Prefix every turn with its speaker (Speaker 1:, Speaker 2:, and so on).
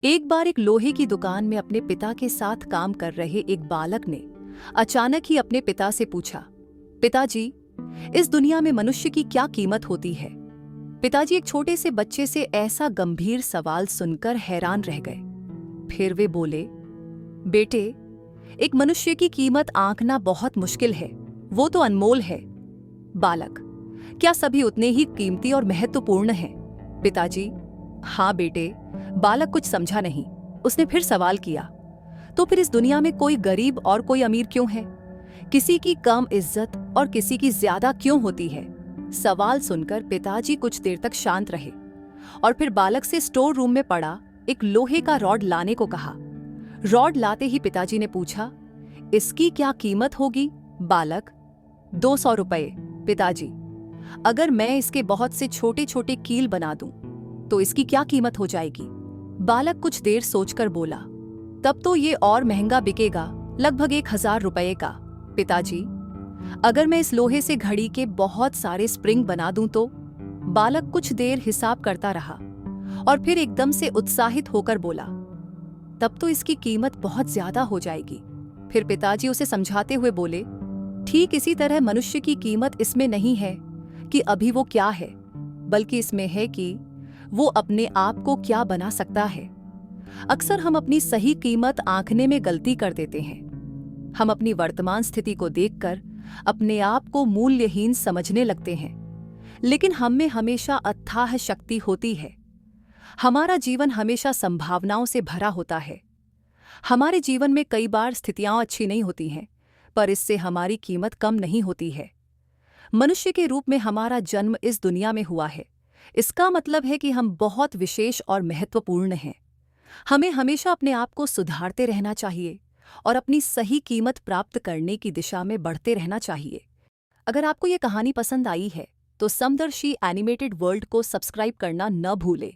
Speaker 1: एक बार एक लोहे की दुकान में अपने पिता के साथ काम कर रहे एक बालक ने अचानक ही अपने पिता से पूछा, पिताजी, इस दुनिया में मनुष्य की क्या कीमत होती है? पिताजी एक छोटे से बच्चे से ऐसा गंभीर सवाल सुनकर हैरान रह गए। फिर वे बोले, बेटे, एक मनुष्य की कीमत आंकना बहुत मुश्किल है, वो तो अनमोल है। बालक, क्या सभी उतने ही कीमती और महत्वपूर्ण हैं? पिताजी, हाँ बेटे। बालक कुछ समझा नहीं। उसने फिर सवाल किया, तो फिर इस दुनिया में कोई गरीब और कोई अमीर क्यों है? किसी की कम इज्जत और किसी की ज्यादा क्यों होती है? सवाल सुनकर पिताजी कुछ देर तक शांत रहे और फिर बालक से स्टोर रूम में पड़ा एक लोहे का रॉड लाने को कहा। रॉड लाते ही पिताजी ने पूछा, इसकी क्या कीमत होगी? बालक, 200 रुपये। पिताजी, अगर मैं इसके बहुत से छोटे छोटे कील बना दूं तो इसकी क्या कीमत हो जाएगी? बालक कुछ देर सोचकर बोला, तब तो ये और महंगा बिकेगा, लगभग 1000 रुपये का। पिताजी, अगर मैं इस लोहे से घड़ी के बहुत सारे स्प्रिंग बना दूं तो? बालक कुछ देर हिसाब करता रहा और फिर एकदम से उत्साहित होकर बोला, तब तो इसकी कीमत बहुत ज्यादा हो जाएगी। फिर पिताजी उसे समझाते हुए बोले, ठीक इसी तरह मनुष्य की कीमत इसमें नहीं है कि अभी वो क्या है, बल्कि इसमें है कि वो अपने आप को क्या बना सकता है। अक्सर हम अपनी सही कीमत आंकने में गलती कर देते हैं। हम अपनी वर्तमान स्थिति को देखकर अपने आप को मूल्यहीन समझने लगते हैं, लेकिन हम में हमेशा अथाह शक्ति होती है। हमारा जीवन हमेशा संभावनाओं से भरा होता है। हमारे जीवन में कई बार स्थितियां अच्छी नहीं होती हैं, पर इससे हमारी कीमत कम नहीं होती है। मनुष्य के रूप में हमारा जन्म इस दुनिया में हुआ है। इसका मतलब है कि हम बहुत विशेष और महत्वपूर्ण हैं। हमें हमेशा अपने आप को सुधारते रहना चाहिए और अपनी सही कीमत प्राप्त करने की दिशा में बढ़ते रहना चाहिए। अगर आपको ये कहानी पसंद आई है तो समदर्शी एनिमेटेड वर्ल्ड को सब्सक्राइब करना न भूलें।